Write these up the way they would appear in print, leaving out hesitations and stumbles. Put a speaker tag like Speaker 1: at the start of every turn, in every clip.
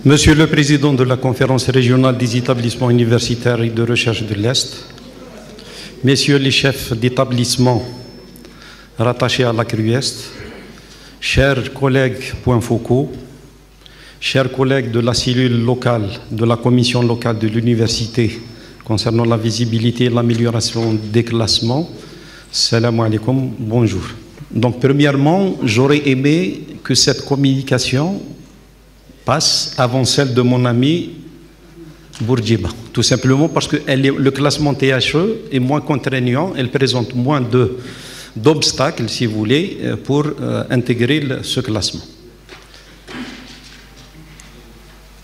Speaker 1: Monsieur le Président de la Conférence régionale des établissements universitaires et de recherche de l'Est, Messieurs les chefs d'établissement rattachés à la CRUEST, chers collègues points focaux, chers collègues de la cellule locale, de la commission locale de l'université concernant la visibilité et l'amélioration des classements, salam alaikum, bonjour. Donc premièrement, j'aurais aimé que cette communication passe avant celle de mon ami Bourguiba, tout simplement parce que le classement THE est moins contraignant, elle présente moins d'obstacles, si vous voulez, pour intégrer ce classement.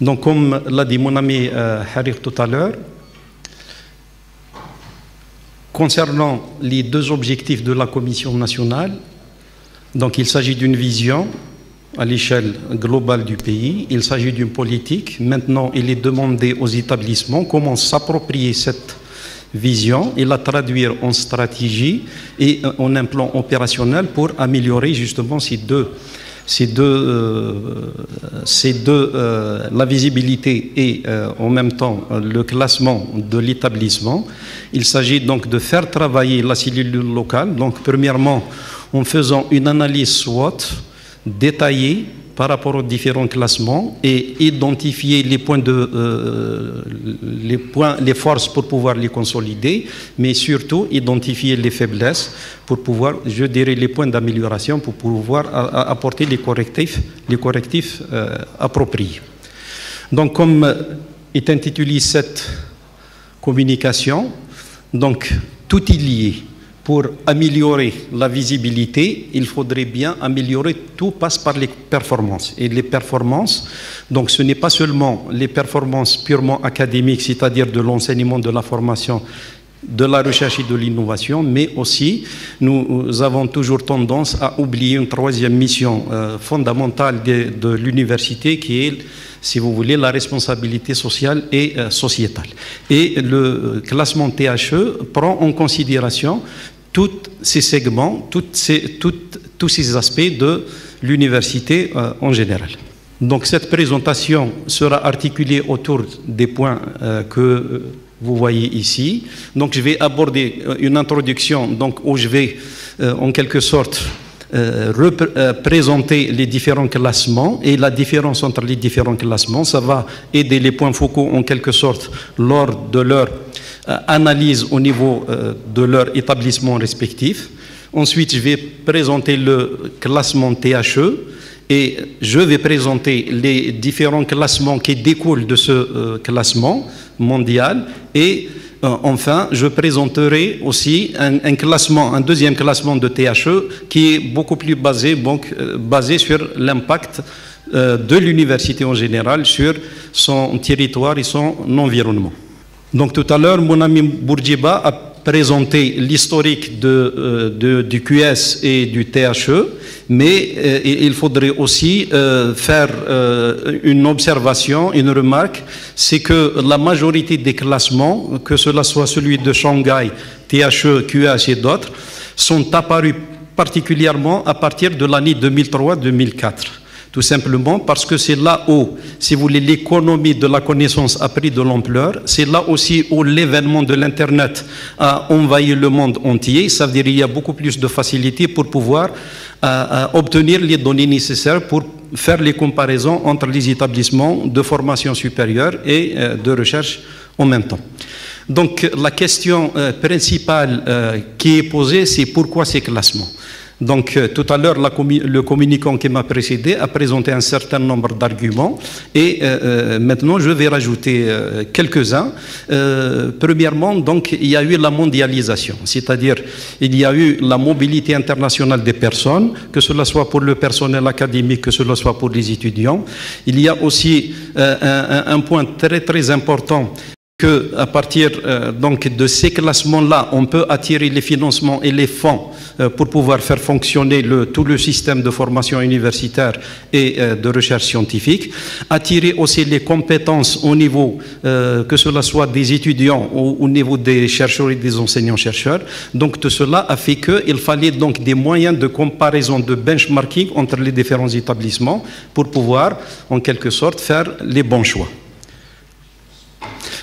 Speaker 1: Donc, comme l'a dit mon ami Harir tout à l'heure, concernant les deux objectifs de la Commission nationale, donc il s'agit d'une vision à l'échelle globale du pays, il s'agit d'une politique. Maintenant, il est demandé aux établissements comment s'approprier cette vision et la traduire en stratégie et en un plan opérationnel pour améliorer justement la visibilité et en même temps le classement de l'établissement. Il s'agit donc de faire travailler la cellule locale, donc premièrement en faisant une analyse SWOT détaillée par rapport aux différents classements et identifier les forces pour pouvoir les consolider, mais surtout identifier les faiblesses pour pouvoir, je dirais, les points d'amélioration pour pouvoir apporter les correctifs appropriés. Donc, comme est intitulée cette communication, donc tout est lié. Pour améliorer la visibilité, il faudrait bien améliorer, tout passe par les performances. Et les performances, donc ce n'est pas seulement les performances purement académiques, c'est-à-dire de l'enseignement, de la formation, de la recherche et de l'innovation, mais aussi nous avons toujours tendance à oublier une troisième mission fondamentale de l'université qui est, si vous voulez, la responsabilité sociale et sociétale. Et le classement THE prend en considération tous ces segments, tous ces aspects de l'université en général. Donc cette présentation sera articulée autour des points que vous voyez ici. Donc je vais aborder une introduction donc, où je vais en quelque sorte présenter les différents classements et la différence entre les différents classements. Ça va aider les points focaux en quelque sorte lors de leur analyse au niveau de leur établissement respectif. Ensuite, je vais présenter le classement THE et je vais présenter les différents classements qui découlent de ce classement mondial et enfin, je présenterai aussi un deuxième classement de THE qui est beaucoup plus basé sur l'impact de l'université en général sur son territoire et son environnement. Donc tout à l'heure, mon ami Bourguiba a présenté l'historique du QS et du THE, mais il faudrait aussi faire une observation, une remarque, c'est que la majorité des classements, que cela soit celui de Shanghai, THE, QS et d'autres, sont apparus particulièrement à partir de l'année 2003-2004. Tout simplement parce que c'est là où, si vous voulez, l'économie de la connaissance a pris de l'ampleur. C'est là aussi où l'événement de l'Internet a envahi le monde entier. Ça veut dire qu'il y a beaucoup plus de facilité pour pouvoir obtenir les données nécessaires pour faire les comparaisons entre les établissements de formation supérieure et de recherche en même temps. Donc la question principale qui est posée, c'est pourquoi ces classements ? Donc tout à l'heure, le communicant qui m'a précédé a présenté un certain nombre d'arguments et maintenant je vais rajouter quelques-uns. Premièrement, donc, il y a eu la mondialisation, c'est-à-dire il y a eu la mobilité internationale des personnes, que cela soit pour le personnel académique, que cela soit pour les étudiants. Il y a aussi un point très très important, qu'à partir donc de ces classements-là, on peut attirer les financements et les fonds pour pouvoir faire fonctionner tout le système de formation universitaire et de recherche scientifique, attirer aussi les compétences au niveau, que cela soit des étudiants ou au niveau des chercheurs et des enseignants-chercheurs. Donc tout cela a fait qu'il fallait donc des moyens de comparaison, de benchmarking entre les différents établissements pour pouvoir, en quelque sorte, faire les bons choix.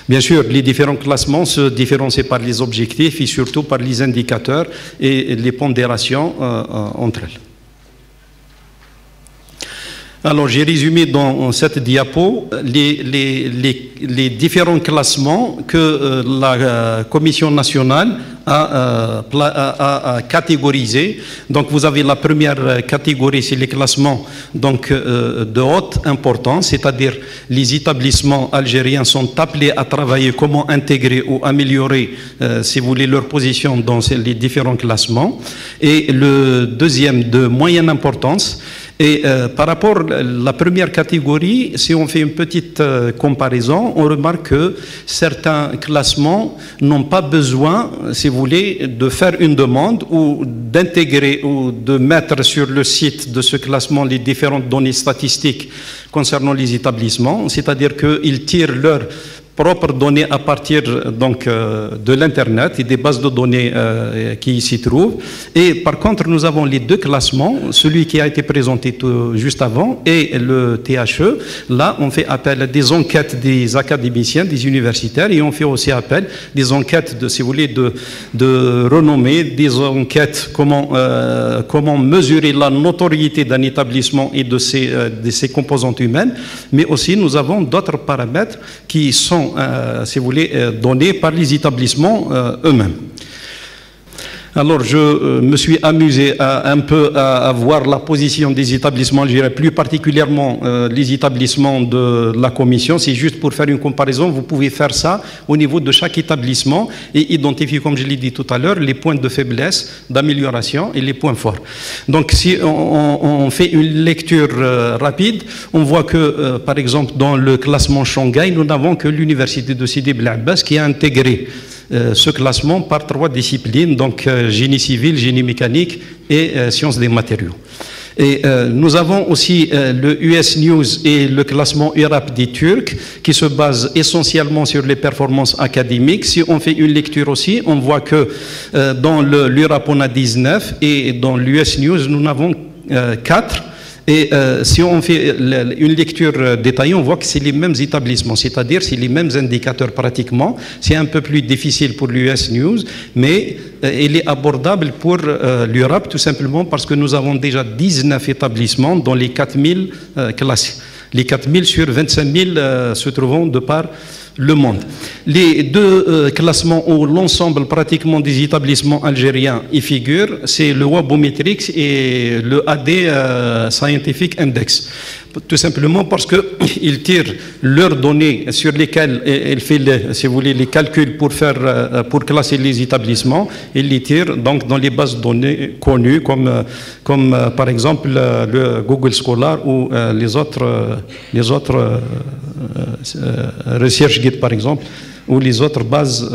Speaker 1: Bien sûr, les différents classements se différencient par les objectifs et surtout par les indicateurs et les pondérations entre elles. Alors, j'ai résumé dans cette diapo les différents classements que la Commission nationale a catégorisés. Donc, vous avez la première catégorie, c'est les classements donc, de haute importance, c'est-à-dire les établissements algériens sont appelés à travailler comment intégrer ou améliorer, si vous voulez, leur position dans les différents classements. Et le deuxième de moyenne importance. Et par rapport à la première catégorie, si on fait une petite comparaison, on remarque que certains classements n'ont pas besoin, si vous voulez, de faire une demande ou d'intégrer ou de mettre sur le site de ce classement les différentes données statistiques concernant les établissements, c'est-à-dire qu'ils tirent leurs propres données à partir donc, de l'Internet et des bases de données qui s'y trouvent. Et par contre, nous avons les deux classements, celui qui a été présenté juste avant et le THE. Là, on fait appel à des enquêtes des académiciens, des universitaires, et on fait aussi appel à des enquêtes, si vous voulez, de renommée, des enquêtes comment mesurer la notoriété d'un établissement et de ses composantes humaines, mais aussi nous avons d'autres paramètres qui sont si vous voulez, donnés par les établissements eux-mêmes. Alors, je me suis amusé un peu à voir la position des établissements algériens, plus particulièrement les établissements de la Commission. C'est juste pour faire une comparaison, vous pouvez faire ça au niveau de chaque établissement et identifier, comme je l'ai dit tout à l'heure, les points de faiblesse, d'amélioration et les points forts. Donc, si on fait une lecture rapide, on voit que, par exemple, dans le classement Shanghai, nous n'avons que l'université de Sidi Bel Abbas qui a intégré ce classement par 3 disciplines, donc génie civil, génie mécanique et sciences des matériaux. Et nous avons aussi le US News et le classement URAP des Turcs qui se base essentiellement sur les performances académiques. Si on fait une lecture aussi, on voit que dans l'URAP on a 19 et dans l'US News nous en avons 4. Et si on fait une lecture détaillée, on voit que c'est les mêmes établissements, c'est-à-dire c'est les mêmes indicateurs pratiquement. C'est un peu plus difficile pour l'US News, mais il est abordable pour l'URAP tout simplement parce que nous avons déjà 19 établissements dans les 4000 classés. Les 4000 sur 25 000 se trouvant de par le monde. Les deux classements où l'ensemble pratiquement des établissements algériens y figurent, c'est le Wabometrics et le AD Scientific Index. Tout simplement parce qu'ils tirent leurs données sur lesquelles ils font, si vous voulez, les calculs pour classer les établissements. Ils les tirent donc dans les bases de données connues comme par exemple le Google Scholar ou les autres ResearchGate par exemple ou les autres bases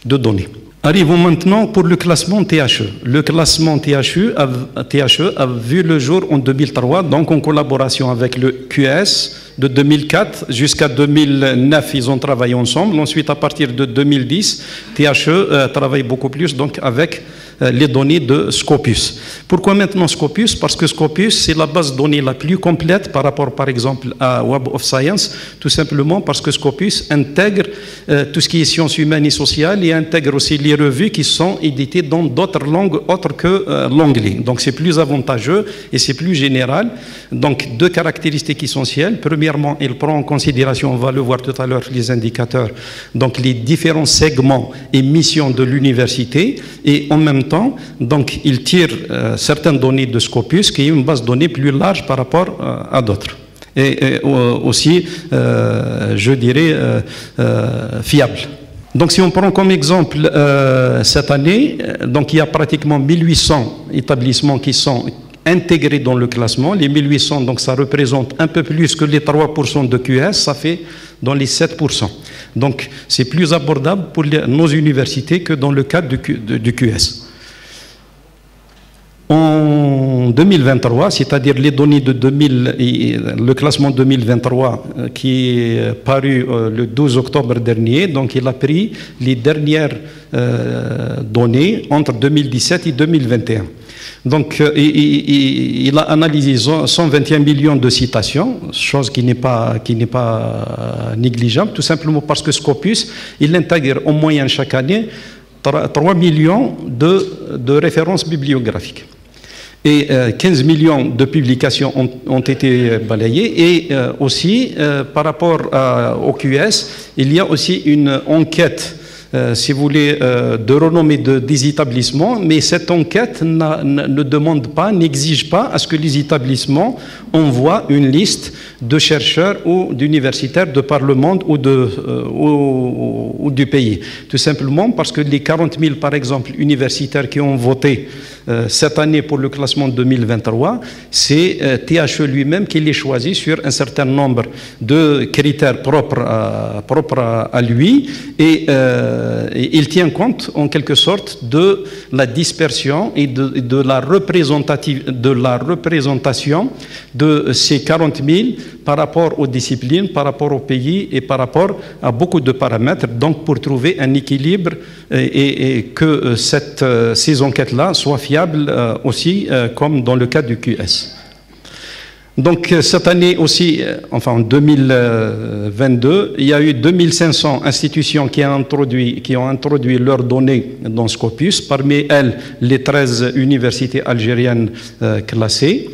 Speaker 1: de données. Arrivons maintenant pour le classement THE. Le classement THE a vu le jour en 2003, donc en collaboration avec le QS. De 2004 jusqu'à 2009, ils ont travaillé ensemble. Ensuite, à partir de 2010, THE travaille beaucoup plus donc, avec les données de Scopus. Pourquoi maintenant Scopus? Parce que Scopus, c'est la base de données la plus complète par rapport, par exemple, à Web of Science, tout simplement parce que Scopus intègre tout ce qui est sciences humaines et sociales et intègre aussi les revues qui sont éditées dans d'autres langues autres que l'anglais. Donc, c'est plus avantageux et c'est plus général. Donc, 2 caractéristiques essentielles. Premièrement, il prend en considération, on va le voir tout à l'heure, les indicateurs, donc les différents segments et missions de l'université et en même temps, donc, il tire certaines données de Scopus qui est une base de données plus large par rapport à d'autres. Et aussi, je dirais, fiable. Donc, si on prend comme exemple cette année, donc il y a pratiquement 1800 établissements qui sont intégrés dans le classement. Les 1800, donc ça représente un peu plus que les 3% de QS, ça fait dans les 7%. Donc, c'est plus abordable pour nos universités que dans le cadre du QS. En 2023, c'est-à-dire les données de 2000, le classement 2023 qui est paru le 12 octobre dernier, donc il a pris les dernières données entre 2017 et 2021. Donc il a analysé 121 millions de citations, chose qui n'est pas négligeable, tout simplement parce que Scopus, il intègre en moyenne chaque année 3 millions de références bibliographiques. Et 15 millions de publications ont été balayées. Et aussi, par rapport au QS, il y a aussi une enquête, si vous voulez, de renommée des établissements, mais cette enquête ne demande pas, n'exige pas à ce que les établissements envoient une liste de chercheurs ou d'universitaires de par le monde ou du pays. Tout simplement parce que les 40 000, par exemple, universitaires qui ont voté cette année pour le classement 2023, c'est THE lui-même qui les choisit sur un certain nombre de critères propres à lui, et il tient compte en quelque sorte de la dispersion et de la représentation de ces 40 000 par rapport aux disciplines, par rapport au pays et par rapport à beaucoup de paramètres, donc pour trouver un équilibre et que ces enquêtes-là soient fiables aussi, comme dans le cas du QS. Donc cette année aussi, enfin en 2022, il y a eu 2500 institutions qui ont introduit leurs données dans Scopus, parmi elles les 13 universités algériennes classées.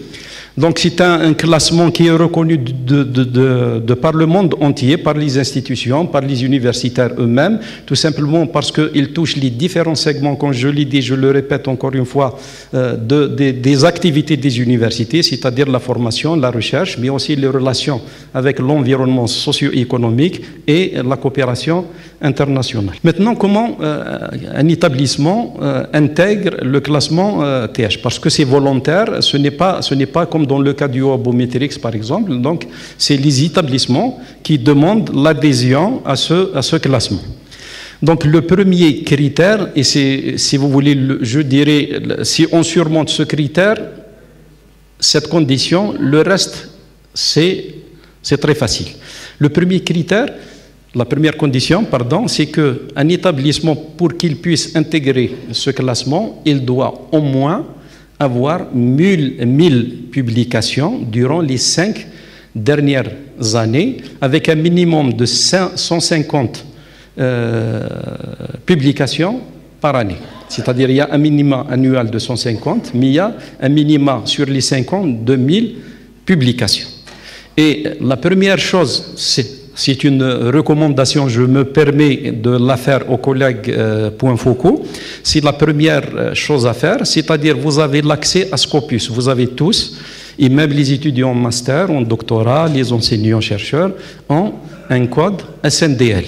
Speaker 1: Donc c'est un classement qui est reconnu de par le monde entier, par les institutions, par les universitaires eux-mêmes, tout simplement parce qu'il touche les différents segments, comme je l'ai dit, je le répète encore une fois, des activités des universités, c'est-à-dire la formation, la recherche, mais aussi les relations avec l'environnement socio-économique et la coopération internationale. Maintenant, comment un établissement intègre le classement TH? Parce que c'est volontaire, ce n'est pas comme dans le cas du Obometrix par exemple, donc c'est les établissements qui demandent l'adhésion à ce classement. Donc le premier critère, et c'est, si vous voulez, je dirais, si on surmonte ce critère, cette condition, le reste, c'est très facile. Le premier critère, la première condition, pardon, c'est qu'un établissement, pour qu'il puisse intégrer ce classement, il doit au moins avoir 1000 publications durant les 5 dernières années, avec un minimum de 150 publications par année. C'est-à-dire il y a un minima annuel de 150, mais il y a un minima sur les 5 ans de 1000 publications. Et la première chose, c'est une recommandation, je me permets de la faire aux collègues points focaux, c'est la première chose à faire, c'est-à-dire vous avez l'accès à Scopus, vous avez tous, et même les étudiants en master, en doctorat, les enseignants-chercheurs, ont un code SNDL.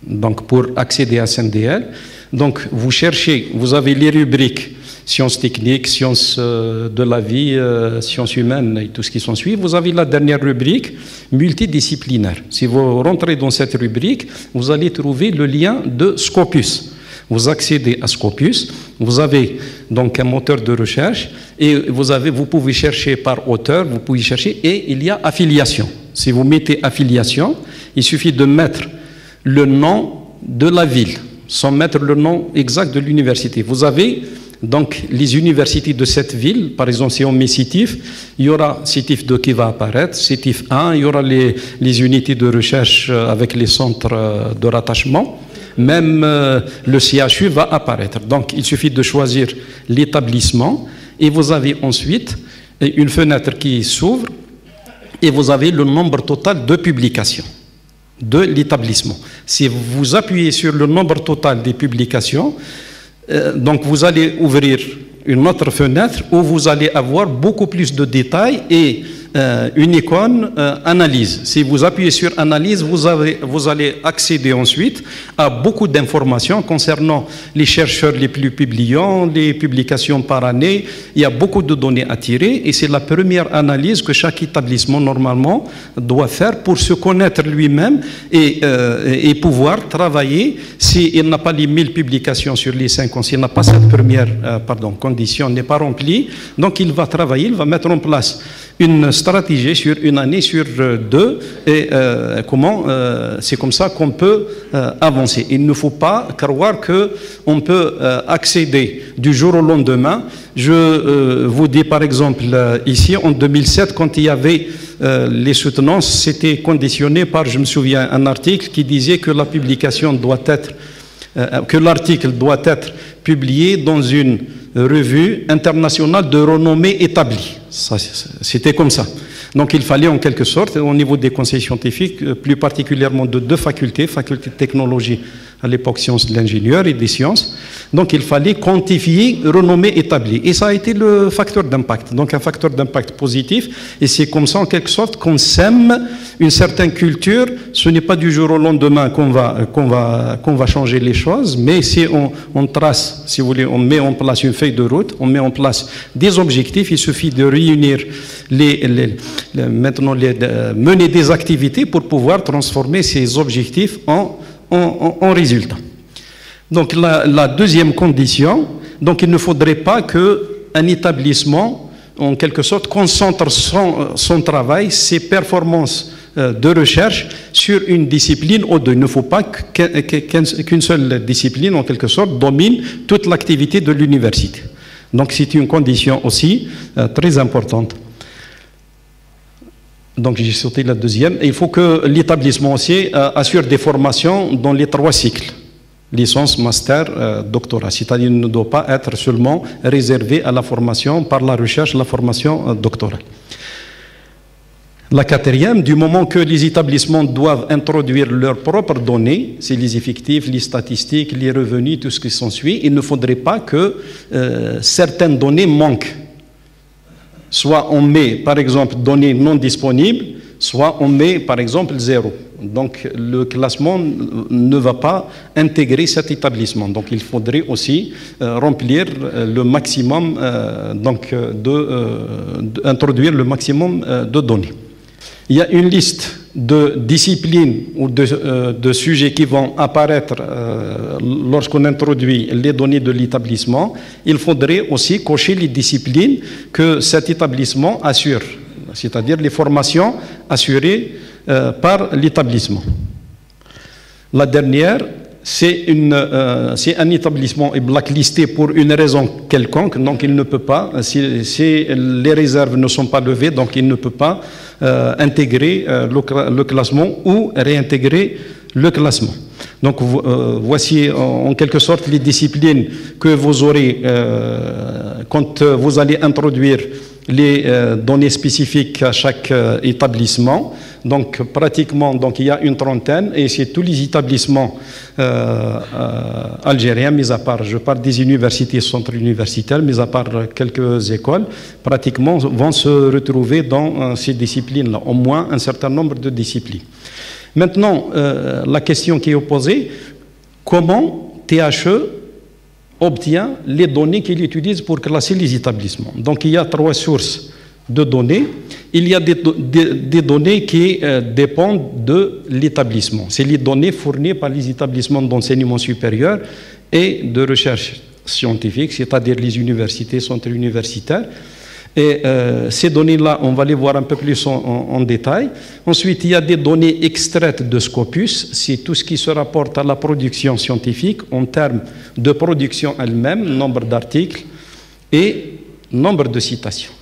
Speaker 1: Donc pour accéder à SNDL, donc vous cherchez, vous avez les rubriques sciences techniques, sciences de la vie, sciences humaines et tout ce qui s'ensuit. Vous avez la dernière rubrique, multidisciplinaire. Si vous rentrez dans cette rubrique, vous allez trouver le lien de Scopus. Vous accédez à Scopus, vous avez donc un moteur de recherche et vous pouvez chercher par auteur, vous pouvez chercher, et il y a affiliation. Si vous mettez affiliation, il suffit de mettre le nom de la ville, sans mettre le nom exact de l'université. Vous avez donc les universités de cette ville, par exemple si on met CETIF, il y aura CETIF 2 qui va apparaître, CETIF 1, il y aura les unités de recherche avec les centres de rattachement, même le CHU va apparaître. Donc il suffit de choisir l'établissement et vous avez ensuite une fenêtre qui s'ouvre et vous avez le nombre total de publications de l'établissement. Si vous appuyez sur le nombre total des publications, donc vous allez ouvrir une autre fenêtre où vous allez avoir beaucoup plus de détails et une icône analyse. Si vous appuyez sur analyse, vous allez accéder ensuite à beaucoup d'informations concernant les chercheurs les plus publiants, les publications par année. Il y a beaucoup de données à tirer et c'est la première analyse que chaque établissement normalement doit faire pour se connaître lui-même et pouvoir travailler. S'il n'a pas les 1000 publications sur les 5 ans, s'il n'a pas cette première condition n'est pas remplie, donc il va travailler, il va mettre en place une stratégie sur une année, sur deux, et c'est comme ça qu'on peut avancer. Il ne faut pas croire qu'on peut accéder du jour au lendemain. Je vous dis par exemple, ici en 2007, quand il y avait les soutenances, c'était conditionné par, je me souviens, un article qui disait que la publication doit être, que l'article doit être publié dans une revue internationale de renommée établie. C'était comme ça. Donc il fallait en quelque sorte, au niveau des conseils scientifiques, plus particulièrement de deux facultés, faculté de technologie, à l'époque sciences de l'ingénieur et des sciences, donc il fallait quantifier renommée établie. Et ça a été le facteur d'impact, donc un facteur d'impact positif. Et c'est comme ça en quelque sorte qu'on sème une certaine culture. Ce n'est pas du jour au lendemain qu'on va changer les choses, mais si on trace, si vous voulez, on met en place une feuille de route, on met en place des objectifs, il suffit de réunir mener des activités pour pouvoir transformer ces objectifs en résultats. Donc la deuxième condition, donc il ne faudrait pas qu'un établissement, en quelque sorte, concentre son travail, ses performances de recherche sur une discipline ou deux. Il ne faut pas qu'une seule discipline, en quelque sorte, domine toute l'activité de l'université. Donc c'est une condition aussi très importante. Donc j'ai sauté la deuxième. Et il faut que l'établissement aussi assure des formations dans les 3 cycles, licence, master, doctorat. C'est-à-dire qu'il ne doit pas être seulement réservé à la formation par la recherche, la formation doctorale. La quatrième, du moment que les établissements doivent introduire leurs propres données, c'est les effectifs, les statistiques, les revenus, tout ce qui s'ensuit, il ne faudrait pas que certaines données manquent. Soit on met, par exemple, données non disponibles, soit on met, par exemple, 0. Donc, le classement ne va pas intégrer cet établissement. Donc, il faudrait aussi remplir le maximum, introduire le maximum de données. Il y a une liste de disciplines ou de sujets qui vont apparaître lorsqu'on introduit les données de l'établissement. Il faudrait aussi cocher les disciplines que cet établissement assure, c'est-à-dire les formations assurées par l'établissement. La dernière, c'est un établissement est blacklisté pour une raison quelconque, donc il ne peut pas, si les réserves ne sont pas levées, donc il ne peut pas intégrer le classement ou réintégrer le classement. Donc voici en quelque sorte les disciplines que vous aurez quand vous allez introduire les données spécifiques à chaque établissement. Donc pratiquement, il y a une trentaine et c'est tous les établissements algériens, mis à part, je parle des universités, centres universitaires, mis à part quelques écoles, pratiquement vont se retrouver dans ces disciplines-là, au moins un certain nombre de disciplines. Maintenant, la question qui est posée, comment THE obtient les données qu'il utilise pour classer les établissements? Donc il y a 3 sources de données. Il y a des données qui dépendent de l'établissement. C'est les données fournies par les établissements d'enseignement supérieur et de recherche scientifique, c'est-à-dire les universités, centres universitaires. Et ces données-là, on va les voir un peu plus en détail. Ensuite, il y a des données extraites de Scopus. C'est tout ce qui se rapporte à la production scientifique en termes de production elle-même, nombre d'articles et nombre de citations.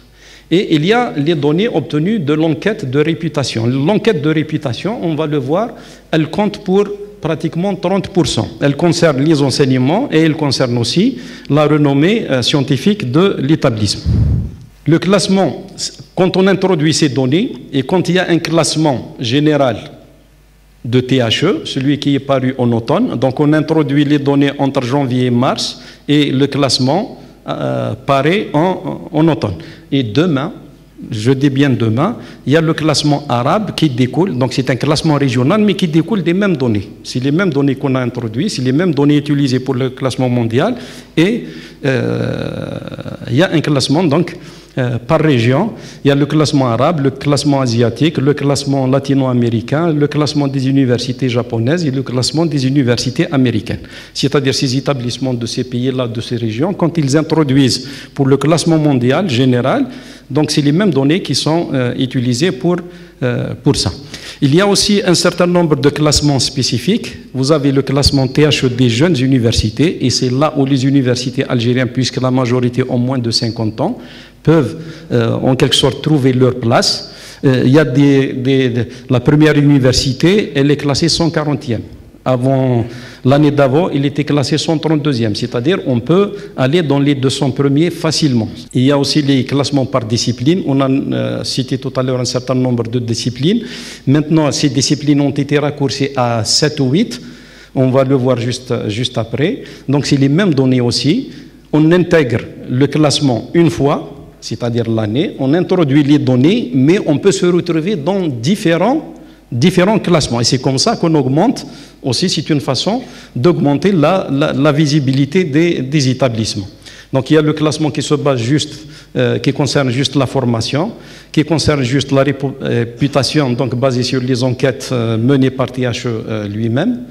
Speaker 1: Et il y a les données obtenues de l'enquête de réputation. L'enquête de réputation, on va le voir, elle compte pour pratiquement 30%. Elle concerne les enseignements et elle concerne aussi la renommée scientifique de l'établissement. Le classement, quand on introduit ces données et quand il y a un classement général de THE, celui qui est paru en automne, donc on introduit les données entre janvier et mars et le classement paraît en automne. Et demain, je dis bien demain, il y a le classement arabe qui découle, donc c'est un classement régional, mais qui découle des mêmes données. C'est les mêmes données qu'on a introduites, c'est les mêmes données utilisées pour le classement mondial, et il y a un classement donc par région. Il y a le classement arabe, le classement asiatique, le classement latino-américain, le classement des universités japonaises et le classement des universités américaines. C'est-à-dire ces établissements de ces pays-là, de ces régions, quand ils introduisent pour le classement mondial général, donc c'est les mêmes données qui sont utilisées pour ça. Il y a aussi un certain nombre de classements spécifiques. Vous avez le classement THE des jeunes universités, et c'est là où les universités algériennes, puisque la majorité ont moins de 50 ans, peuvent en quelque sorte trouver leur place. Il y a la première université, elle est classée 140e. Avant, l'année d'avant, il était classé 132e, c'est-à-dire on peut aller dans les 200 premiers facilement. Il y a aussi les classements par discipline. On a cité tout à l'heure un certain nombre de disciplines. Maintenant, ces disciplines ont été raccourcies à 7 ou 8. On va le voir juste après. Donc, c'est les mêmes données aussi. On intègre le classement une fois, c'est-à-dire l'année. On introduit les données, mais on peut se retrouver dans différents classements. Et c'est comme ça qu'on augmente aussi, c'est une façon d'augmenter la visibilité des établissements. Donc il y a le classement qui se base juste, qui concerne juste la formation, qui concerne juste la réputation, donc basée sur les enquêtes menées par THE lui-même.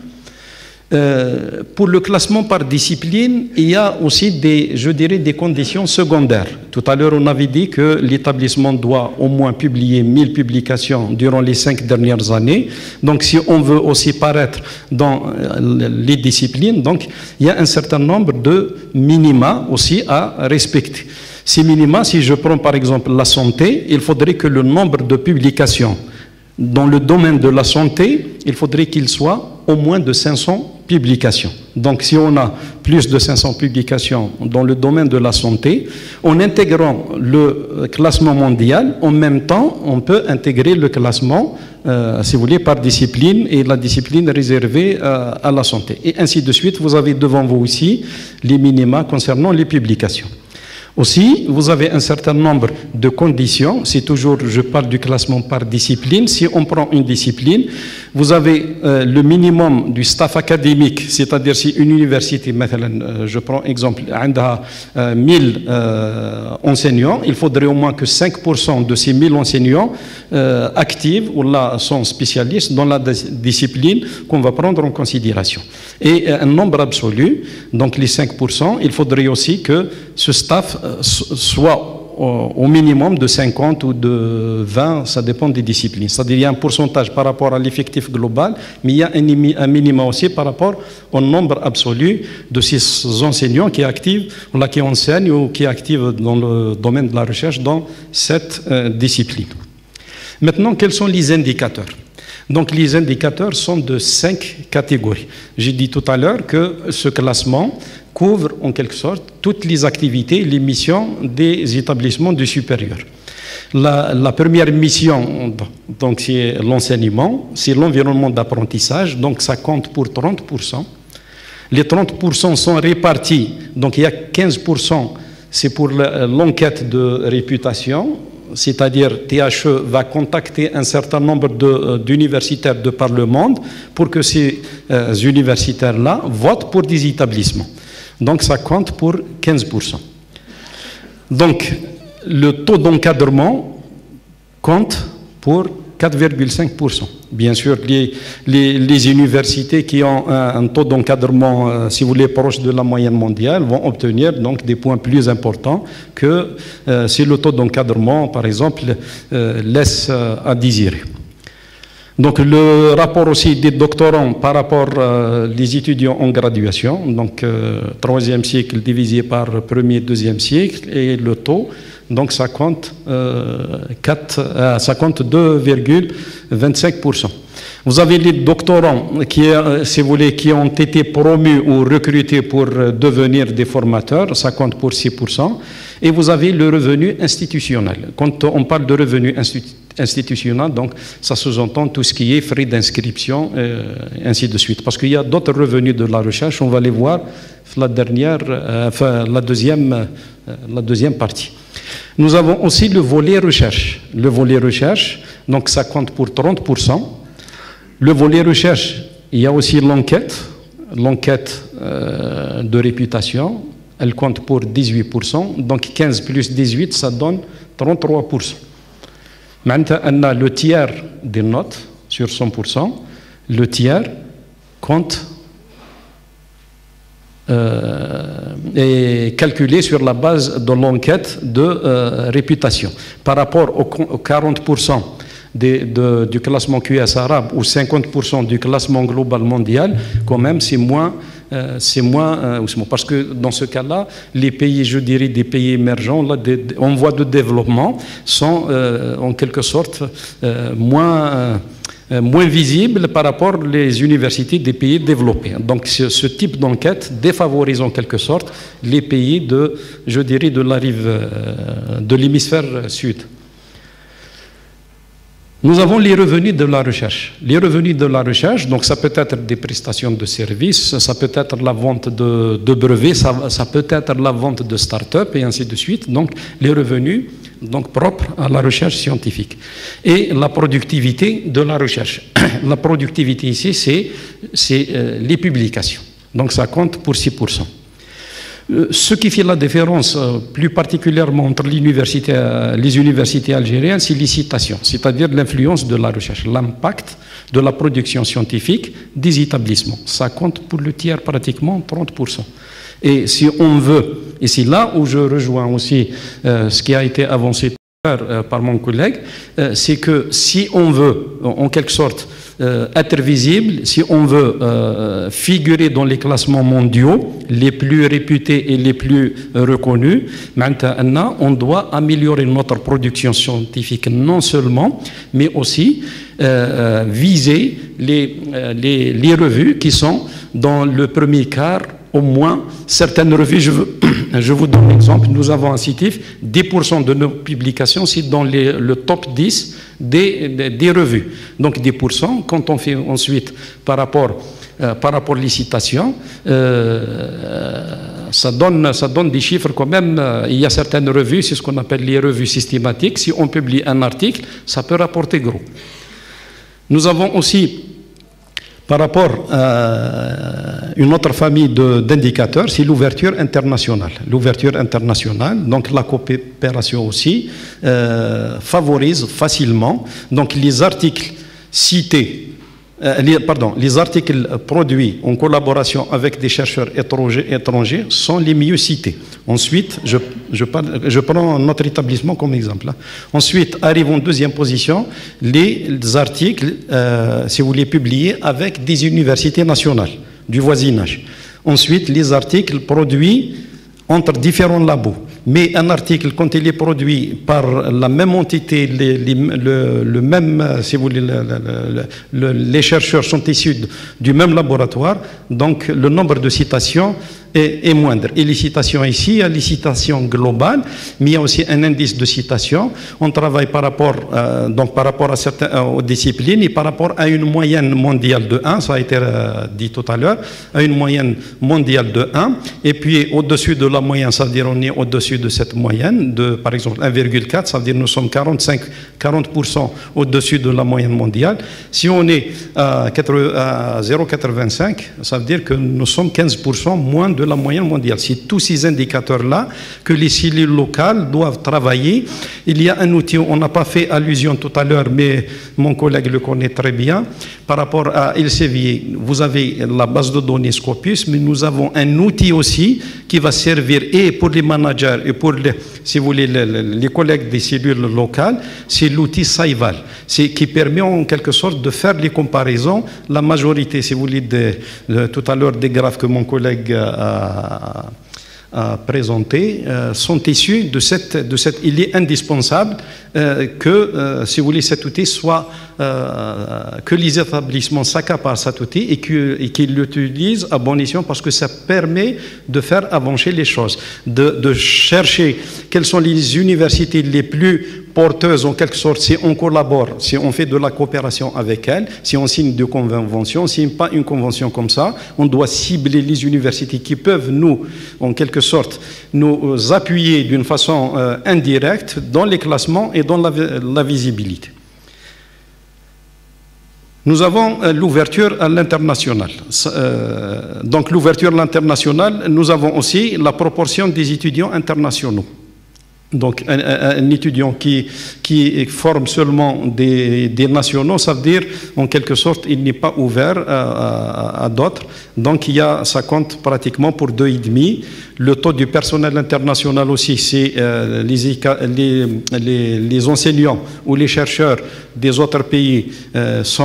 Speaker 1: Pour le classement par discipline, il y a aussi des conditions secondaires. Tout à l'heure, on avait dit que l'établissement doit au moins publier 1000 publications durant les 5 dernières années. Donc, si on veut aussi paraître dans les disciplines, donc, il y a un certain nombre de minima aussi à respecter. Ces minima, si je prends par exemple la santé, il faudrait que le nombre de publications dans le domaine de la santé, il faudrait qu'il soit au moins de 500 publications. Donc si on a plus de 500 publications dans le domaine de la santé, en intégrant le classement mondial, en même temps, on peut intégrer le classement, si vous voulez, par discipline, et la discipline réservée à la santé. Et ainsi de suite, vous avez devant vous aussi les minima concernant les publications. Aussi, vous avez un certain nombre de conditions. C'est toujours, je parle du classement par discipline. Si on prend une discipline, vous avez le minimum du staff académique, c'est-à-dire si une université, je prends exemple, a 1000 enseignants, il faudrait au moins que 5% de ces 1000 enseignants actifs ou là sont spécialistes dans la discipline qu'on va prendre en considération. Et un nombre absolu, donc les 5%, il faudrait aussi que ce staff soit au minimum de 50 ou de 20, ça dépend des disciplines. C'est-à-dire qu'il y a un pourcentage par rapport à l'effectif global, mais il y a un minimum aussi par rapport au nombre absolu de ces enseignants qui activent, ou là, qui enseignent ou qui activent dans le domaine de la recherche dans cette discipline. Maintenant, quels sont les indicateurs ? Donc les indicateurs sont de 5 catégories. J'ai dit tout à l'heure que ce classement couvre en quelque sorte toutes les activités, les missions des établissements du supérieur. La première mission, donc c'est l'enseignement, c'est l'environnement d'apprentissage, donc ça compte pour 30%. Les 30% sont répartis, donc il y a 15%, c'est pour l'enquête de réputation, c'est-à-dire THE va contacter un certain nombre d'universitaires de par le monde pour que ces universitaires-là votent pour des établissements. Donc ça compte pour 15%. Donc le taux d'encadrement compte pour 4,5%. Bien sûr, les universités qui ont un taux d'encadrement, si vous voulez, proche de la moyenne mondiale, vont obtenir donc des points plus importants que si le taux d'encadrement, par exemple, laisse à désirer. Donc le rapport aussi des doctorants par rapport aux étudiants en graduation, donc troisième cycle divisé par premier, deuxième cycle, et le taux, donc ça compte 2,25%. Vous avez les doctorants qui, si vous voulez, qui ont été promus ou recrutés pour devenir des formateurs, ça compte pour 6%. Et vous avez le revenu institutionnel. Quand on parle de revenu institutionnel, donc ça sous-entend tout ce qui est frais d'inscription, et ainsi de suite. Parce qu'il y a d'autres revenus de la recherche, on va les voir la deuxième partie. Nous avons aussi le volet recherche. Le volet recherche, donc ça compte pour 30%. Le volet recherche, il y a aussi l'enquête de réputation, elle compte pour 18%, donc 15 plus 18, ça donne 33%. Maintenant, on a le tiers des notes sur 100%, le tiers compte est calculé sur la base de l'enquête de réputation. Par rapport aux 40% du classement QS arabe ou 50% du classement global mondial, quand même, c'est moins, parce que dans ce cas-là, les pays, je dirais, des pays émergents, là, en voie de développement, sont en quelque sorte moins visibles par rapport aux universités des pays développés. Donc ce type d'enquête défavorise en quelque sorte les pays je dirais, de la rive de l'hémisphère sud. Nous avons les revenus de la recherche. Les revenus de la recherche, donc ça peut être des prestations de services, ça peut être la vente de brevets, ça peut être la vente de start-up et ainsi de suite. Donc les revenus donc propres à la recherche scientifique. Et la productivité de la recherche. La productivité ici, c'est les publications. Donc ça compte pour 6%. Ce qui fait la différence plus particulièrement entre les universités algériennes, c'est les citations, c'est-à-dire l'influence de la recherche, l'impact de la production scientifique des établissements. Ça compte pour le tiers pratiquement 30%. Et si on veut, et c'est là où je rejoins aussi ce qui a été avancé par mon collègue, c'est que si on veut, en quelque sorte, être visible, si on veut figurer dans les classements mondiaux les plus réputés et les plus reconnus, maintenant, on doit améliorer notre production scientifique non seulement, mais aussi viser les revues qui sont dans le premier quart, au moins certaines revues. Je vous donne un exemple. Nous avons un CITIF, 10% de nos publications, c'est dans le top 10 des revues. Donc 10%, quand on fait ensuite par rapport aux citations, ça donne des chiffres quand même. Il y a certaines revues, c'est ce qu'on appelle les revues systématiques. Si on publie un article, ça peut rapporter gros. Nous avons aussi, par rapport à une autre famille d'indicateurs, c'est l'ouverture internationale. L'ouverture internationale, donc la coopération aussi, favorise facilement. Donc les articles cités, les articles produits en collaboration avec des chercheurs étrangers sont les mieux cités. Ensuite, je prends notre établissement comme exemple. Ensuite, arrivent en deuxième position les articles, si vous voulez, publiés avec des universités nationales du voisinage. Ensuite, les articles produits entre différents labos. Mais un article, quand il est produit par la même entité, le même, si vous voulez, les chercheurs sont issus du même laboratoire, donc le nombre de citations est moindre. Et les citations ici, il y a les citations globales, mais il y a aussi un indice de citation. On travaille par rapport à aux disciplines et par rapport à une moyenne mondiale de 1, ça a été dit tout à l'heure, à une moyenne mondiale de 1, et puis au-dessus de la moyenne, ça veut dire on est au-dessus de cette moyenne, de par exemple 1,4, ça veut dire nous sommes 40% au-dessus de la moyenne mondiale. Si on est à 0,85, ça veut dire que nous sommes 15% moins de la moyenne mondiale. C'est tous ces indicateurs-là que les cellules locales doivent travailler. Il y a un outil, on n'a pas fait allusion tout à l'heure, mais mon collègue le connaît très bien. Par rapport à Elsevier, vous avez la base de données Scopus, mais nous avons un outil aussi qui va servir et pour les managers et pour si vous voulez, les collègues des cellules locales. C'est l'outil Saival, qui permet en quelque sorte de faire les comparaisons. La majorité, si vous voulez, tout à l'heure des graphes que mon collègue a présentés sont issus de cette. Il est indispensable que, si vous voulez, cet outil soit, que les établissements s'accaparent cet outil et qu'ils l'utilisent à bon escient, parce que ça permet de faire avancer les choses, de chercher quelles sont les universités les plus porteuse en quelque sorte si on collabore, si on fait de la coopération avec elles, si on signe des conventions, si on ne signe pas une convention comme ça, on doit cibler les universités qui peuvent nous, en quelque sorte, nous appuyer d'une façon indirecte dans les classements et dans la visibilité. Nous avons l'ouverture à l'international. Donc l'ouverture à l'international, nous avons aussi la proportion des étudiants internationaux. Donc un étudiant qui forme seulement des nationaux, ça veut dire en quelque sorte il n'est pas ouvert à d'autres. Donc ça compte pratiquement pour 2,5. Le taux du personnel international aussi, c'est les enseignants ou les chercheurs des autres pays si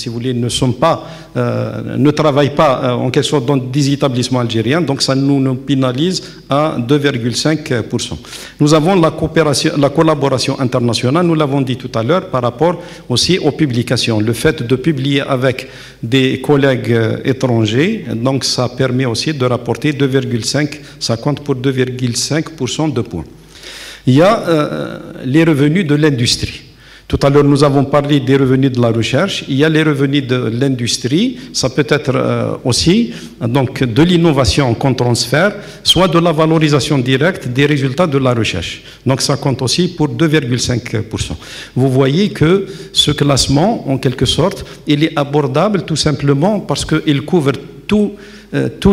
Speaker 1: vous voulez, ne travaillent pas en quelque sorte dans des établissements algériens. Donc ça nous pénalise à 2,5%. Nous avons la collaboration internationale, nous l'avons dit tout à l'heure, par rapport aussi aux publications. Le fait de publier avec des collègues étrangers, donc ça permet aussi de rapporter 2,5, ça compte pour 2,5% de points. Il y a les revenus de l'industrie. Tout à l'heure, nous avons parlé des revenus de la recherche. Il y a les revenus de l'industrie. Ça peut être aussi donc, de l'innovation qu'on transfère, soit de la valorisation directe des résultats de la recherche. Donc ça compte aussi pour 2,5%. Vous voyez que ce classement, en quelque sorte, il est abordable tout simplement parce qu'il couvre tous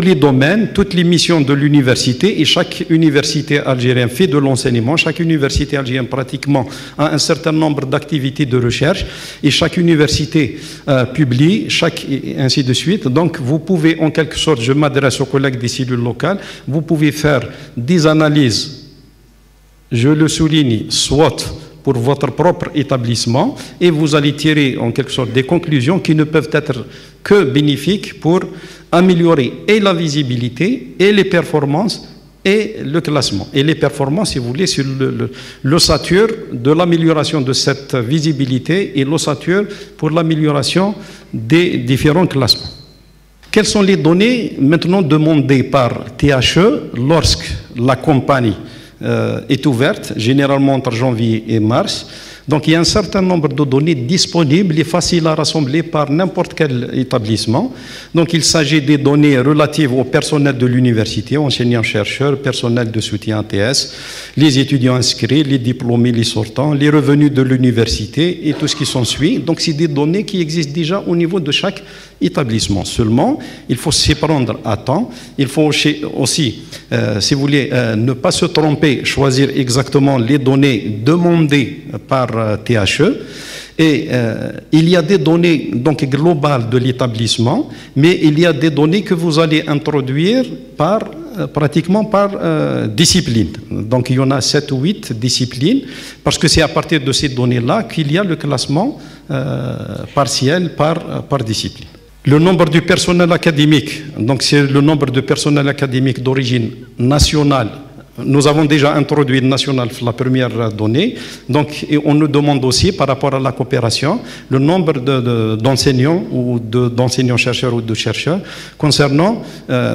Speaker 1: les domaines, toutes les missions de l'université, et chaque université algérienne fait de l'enseignement, chaque université algérienne pratiquement a un certain nombre d'activités de recherche, et chaque université publie, et ainsi de suite. Donc vous pouvez en quelque sorte, je m'adresse aux collègues des cellules locales, vous pouvez faire des analyses, je le souligne, SWOT, pour votre propre établissement, et vous allez tirer en quelque sorte des conclusions qui ne peuvent être que bénéfiques pour améliorer et la visibilité et les performances et le classement. Et les performances, si vous voulez, sur l'ossature de l'amélioration de cette visibilité et l'ossature pour l'amélioration des différents classements. Quelles sont les données maintenant demandées par THE lorsque la compagnie est ouverte, généralement entre janvier et mars? Donc il y a un certain nombre de données disponibles et faciles à rassembler par n'importe quel établissement. Donc il s'agit des données relatives au personnel de l'université, enseignants-chercheurs, personnel de soutien ATS, les étudiants inscrits, les diplômés, les sortants, les revenus de l'université et tout ce qui s'ensuit. Donc c'est des données qui existent déjà au niveau de chaque établissement. Seulement, il faut s'y prendre à temps. Il faut aussi, si vous voulez, ne pas se tromper, choisir exactement les données demandées par THE. Et il y a des données donc globales de l'établissement, mais il y a des données que vous allez introduire pratiquement par discipline. Donc il y en a 7 ou 8 disciplines, parce que c'est à partir de ces données-là qu'il y a le classement partiel par discipline. Le nombre du personnel académique, donc c'est le nombre de personnel académique d'origine nationale. Nous avons déjà introduit le national, la première donnée. Donc, et on nous demande aussi, par rapport à la coopération, le nombre d'enseignants ou d'enseignants-chercheurs ou de chercheurs concernant,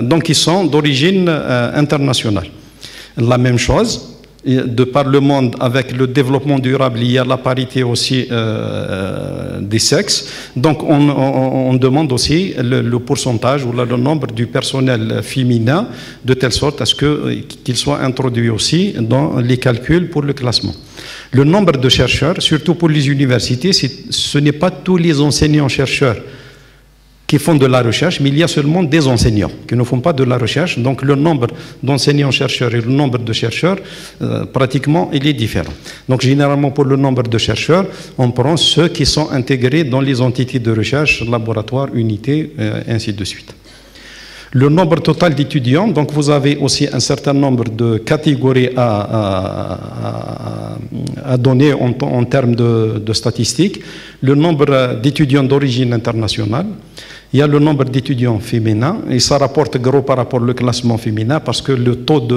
Speaker 1: donc, qui sont d'origine internationale. La même chose. De par le monde, avec le développement durable, il y a la parité aussi des sexes. Donc on demande aussi le pourcentage ou le nombre du personnel féminin, de telle sorte à ce qu'il soit introduit aussi dans les calculs pour le classement. Le nombre de chercheurs, surtout pour les universités, ce n'est pas tous les enseignants-chercheurs qui font de la recherche, mais il y a seulement des enseignants qui ne font pas de la recherche. Donc le nombre d'enseignants-chercheurs et le nombre de chercheurs, pratiquement, il est différent. Donc généralement, pour le nombre de chercheurs, on prend ceux qui sont intégrés dans les entités de recherche, laboratoires, unités, ainsi de suite. Le nombre total d'étudiants, donc vous avez aussi un certain nombre de catégories à donner en termes de statistiques. Le nombre d'étudiants d'origine internationale. Il y a le nombre d'étudiants féminins, et ça rapporte gros par rapport au classement féminin parce que le taux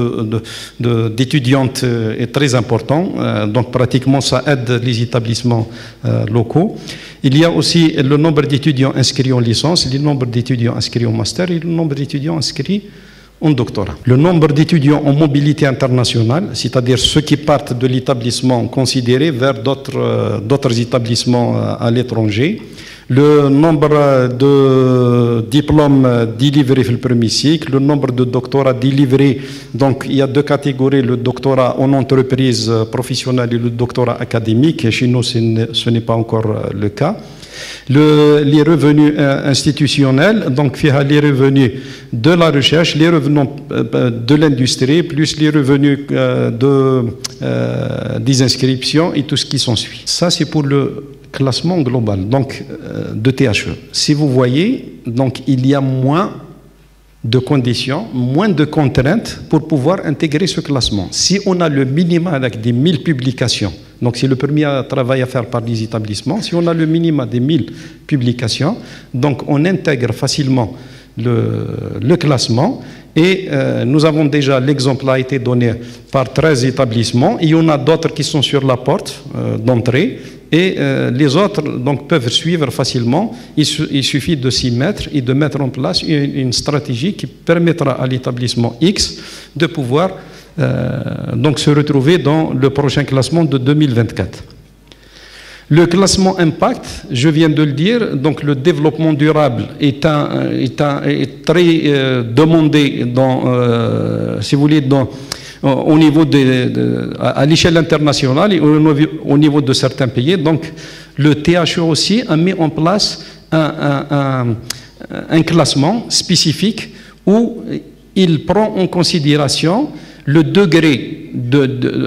Speaker 1: d'étudiantes est très important, donc pratiquement ça aide les établissements locaux. Il y a aussi le nombre d'étudiants inscrits en licence, le nombre d'étudiants inscrits en master et le nombre d'étudiants inscrits en doctorat. Le nombre d'étudiants en mobilité internationale, c'est-à-dire ceux qui partent de l'établissement considéré vers d'autres établissements à l'étranger, le nombre de diplômes délivrés le premier cycle, le nombre de doctorats délivrés, donc il y a deux catégories, le doctorat en entreprise professionnelle et le doctorat académique, et chez nous ce n'est pas encore le cas. Les revenus institutionnels, donc les revenus de la recherche, les revenus de l'industrie, plus les revenus des inscriptions et tout ce qui s'ensuit. Ça, c'est pour le classement global, donc de THE. Si vous voyez, donc il y a moins de conditions, moins de contraintes pour pouvoir intégrer ce classement. Si on a le minimum avec des 1000 publications, donc c'est le premier travail à faire par les établissements, si on a le minimum des 1000 publications, donc on intègre facilement le classement. Et nous avons déjà, l'exemple a été donné par 13 établissements, et il y en a d'autres qui sont sur la porte d'entrée, et les autres donc, peuvent suivre facilement. Il suffit de s'y mettre et de mettre en place une stratégie qui permettra à l'établissement X de pouvoir donc se retrouver dans le prochain classement de 2024. Le classement impact, je viens de le dire, donc le développement durable est très demandé dans, si vous voulez, au niveau à l'échelle internationale et au niveau de certains pays. Donc le THE aussi a mis en place un classement spécifique où il prend en considération le degré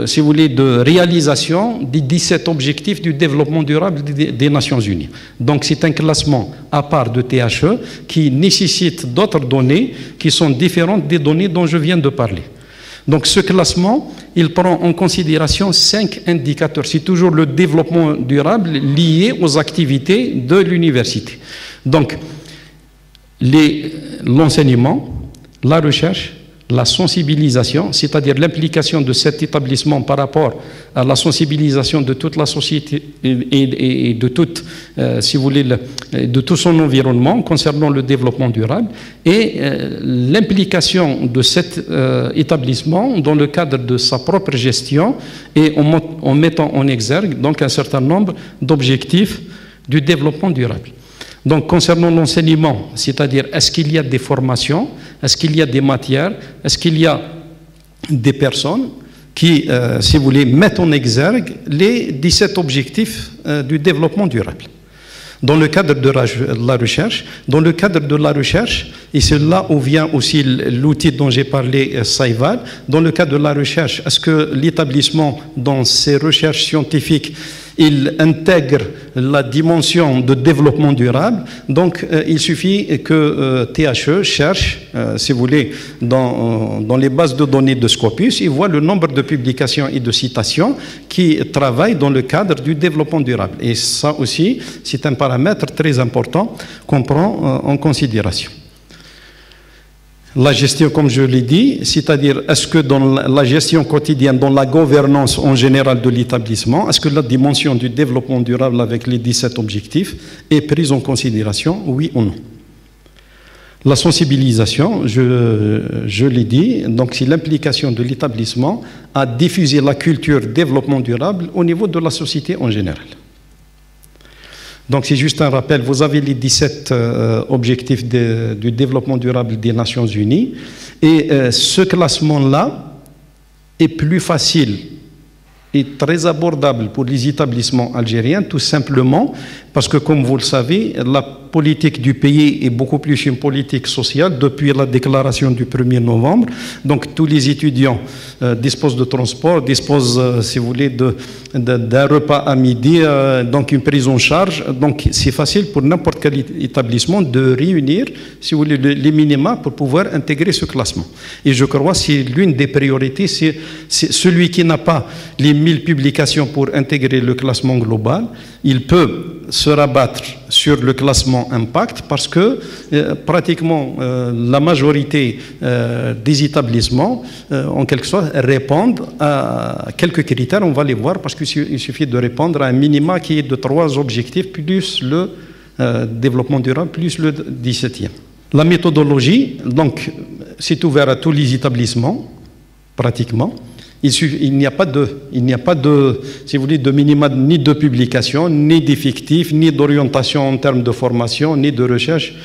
Speaker 1: si vous voulez, de réalisation des 17 objectifs du développement durable des Nations Unies. Donc c'est un classement à part de THE qui nécessite d'autres données qui sont différentes des données dont je viens de parler. Donc ce classement, il prend en considération 5 indicateurs. C'est toujours le développement durable lié aux activités de l'université. Donc l'enseignement, la recherche, la sensibilisation, c'est-à-dire l'implication de cet établissement par rapport à la sensibilisation de toute la société et de toute, si vous voulez, de tout son environnement concernant le développement durable, et l'implication de cet établissement dans le cadre de sa propre gestion et en mettant en exergue donc un certain nombre d'objectifs du développement durable. Donc, concernant l'enseignement, c'est-à-dire est-ce qu'il y a des formations, est-ce qu'il y a des matières, est-ce qu'il y a des personnes qui, si vous voulez, mettent en exergue les 17 objectifs du développement durable. Dans le cadre de la recherche, et c'est là où vient aussi l'outil dont j'ai parlé, SciVal, dans le cadre de la recherche, est-ce que l'établissement, dans ses recherches scientifiques, il intègre la dimension de développement durable? Donc, il suffit que THE cherche, si vous voulez, dans les bases de données de Scopus, il voit le nombre de publications et de citations qui travaillent dans le cadre du développement durable. Et ça aussi, c'est un paramètre très important qu'on prend en considération. La gestion, comme je l'ai dit, c'est-à-dire est-ce que dans la gestion quotidienne, dans la gouvernance en général de l'établissement, est-ce que la dimension du développement durable avec les 17 objectifs est prise en considération, oui ou non? La sensibilisation, je l'ai dit, donc c'est l'implication de l'établissement à diffuser la culture développement durable au niveau de la société en général. Donc c'est juste un rappel, vous avez les 17 objectifs du développement durable des Nations Unies, et ce classement-là est plus facile et très abordable pour les établissements algériens, tout simplement parce que, comme vous le savez, la politique du pays est beaucoup plus une politique sociale depuis la déclaration du 1er novembre. Donc tous les étudiants disposent de transport, disposent, si vous voulez, d'un repas à midi, donc une prise en charge. Donc c'est facile pour n'importe quel établissement de réunir, si vous voulez, les minima pour pouvoir intégrer ce classement. Et je crois que c'est l'une des priorités, c'est celui qui n'a pas les 1000 publications pour intégrer le classement global, il peut se rabattre sur le classement impact parce que pratiquement la majorité des établissements, en quelque sorte, répondent à quelques critères, on va les voir, parce qu'il suffit de répondre à un minima qui est de 3 objectifs, plus le développement durable, plus le 17e. La méthodologie, donc, c'est ouvert à tous les établissements, pratiquement. Il n'y a pas de, si vous voulez, de minima ni de publication, ni d'effectifs, ni d'orientation en termes de formation, ni de recherche.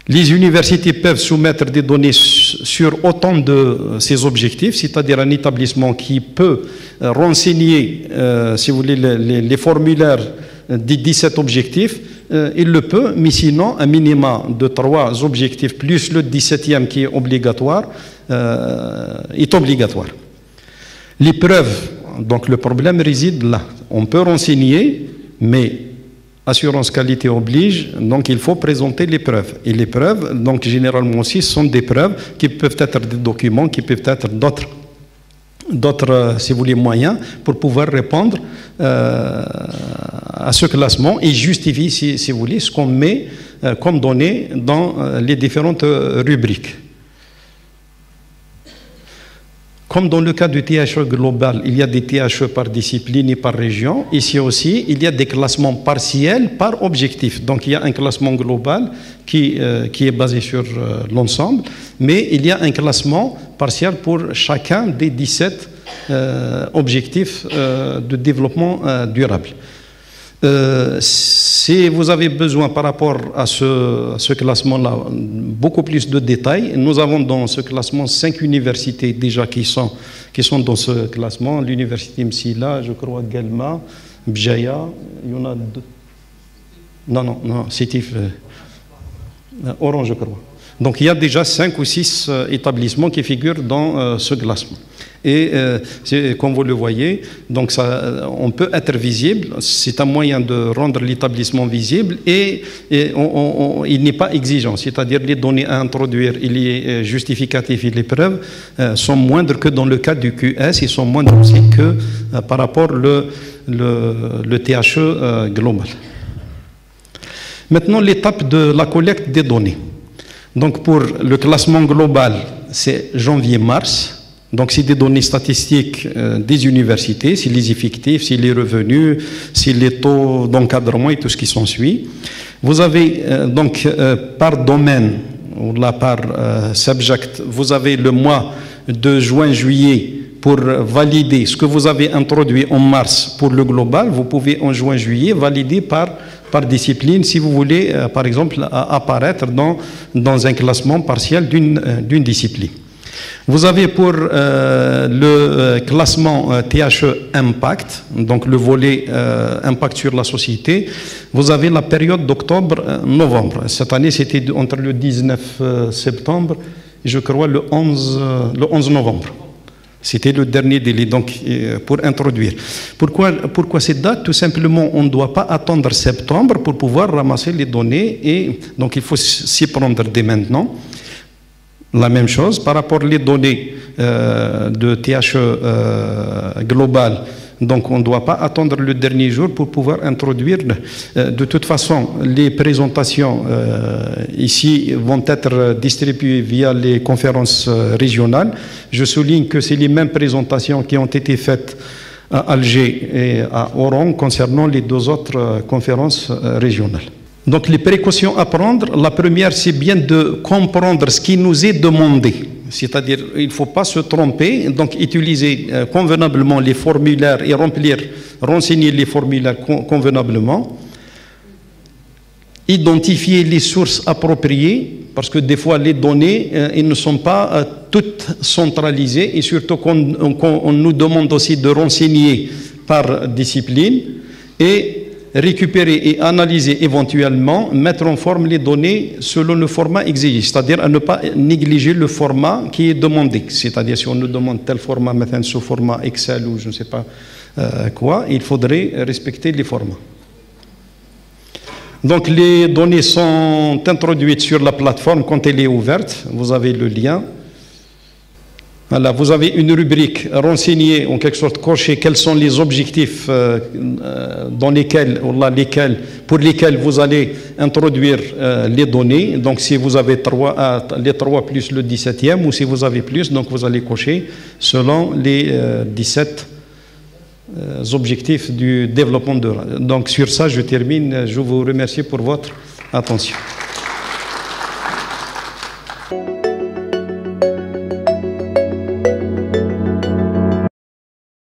Speaker 1: Les universités peuvent soumettre des données sur autant de ces objectifs, c'est-à-dire un établissement qui peut renseigner, si vous voulez, les formulaires des 17 objectifs, il le peut, mais sinon, un minima de 3 objectifs plus le 17e qui est obligatoire, est obligatoire. Les preuves, donc le problème réside là. On peut renseigner, mais assurance qualité oblige, donc il faut présenter les preuves. Et les preuves, donc généralement aussi, sont des preuves qui peuvent être des documents, qui peuvent être d'autres, si vous voulez, moyens pour pouvoir répondre à ce classement et justifier, si vous voulez, ce qu'on met comme données dans les différentes rubriques. Comme dans le cas du THE global, il y a des THE par discipline et par région. Ici aussi, il y a des classements partiels par objectif. Donc il y a un classement global qui est basé sur l'ensemble, mais il y a un classement partiel pour chacun des 17 objectifs de développement durable. Si vous avez besoin par rapport à ce classement-là beaucoup plus de détails, nous avons dans ce classement 5 universités déjà qui sont dans ce classement. L'université Msila, je crois Guelma, Bjaya, il y en a 2. Non, c'était Orange, je crois. Donc il y a déjà 5 ou 6 établissements qui figurent dans ce classement. Et comme vous le voyez, donc on peut être visible, c'est un moyen de rendre l'établissement visible et il n'est pas exigeant, c'est-à-dire les données à introduire, les justificatifs et les preuves sont moindres que dans le cas du QS, ils sont moindres aussi que par rapport le THE global. Maintenant, l'étape de la collecte des données. Donc pour le classement global, c'est janvier-mars. Donc c'est des données statistiques des universités, c'est les effectifs, c'est les revenus, c'est les taux d'encadrement et tout ce qui s'ensuit. Vous avez donc par domaine, ou là par subject, vous avez le mois de juin-juillet pour valider ce que vous avez introduit en mars pour le global. Vous pouvez en juin-juillet valider par discipline si vous voulez, par exemple, apparaître dans un classement partiel d'une discipline. Vous avez pour le classement THE Impact, donc le volet Impact sur la société, vous avez la période d'octobre-novembre. Cette année, c'était entre le 19 septembre et je crois le 11 novembre. C'était le dernier délai donc, pour introduire. Pourquoi cette date? Tout simplement, on ne doit pas attendre septembre pour pouvoir ramasser les données et donc il faut s'y prendre dès maintenant. La même chose par rapport aux données de THE global. Donc on ne doit pas attendre le dernier jour pour pouvoir introduire. De toute façon, les présentations ici vont être distribuées via les conférences régionales. Je souligne que c'est les mêmes présentations qui ont été faites à Alger et à Oran concernant les 2 autres conférences régionales. Donc les précautions à prendre, la première c'est bien de comprendre ce qui nous est demandé, c'est-à-dire il ne faut pas se tromper, donc utiliser convenablement les formulaires et renseigner les formulaires convenablement, identifier les sources appropriées, parce que des fois les données elles ne sont pas toutes centralisées et surtout qu'on nous demande aussi de renseigner par discipline et récupérer et analyser éventuellement, mettre en forme les données selon le format exigé, c'est-à-dire à ne pas négliger le format qui est demandé. C'est-à-dire si on nous demande tel format, maintenant sous format Excel ou je ne sais pas quoi, il faudrait respecter les formats. Donc les données sont introduites sur la plateforme quand elle est ouverte, vous avez le lien. Voilà, vous avez une rubrique renseignée, en quelque sorte cocher quels sont les objectifs pour lesquels vous allez introduire les données. Donc si vous avez les 3 plus le 17e ou si vous avez plus, donc vous allez cocher selon les 17 objectifs du développement durable. Donc sur ça, je termine. Je vous remercie pour votre attention.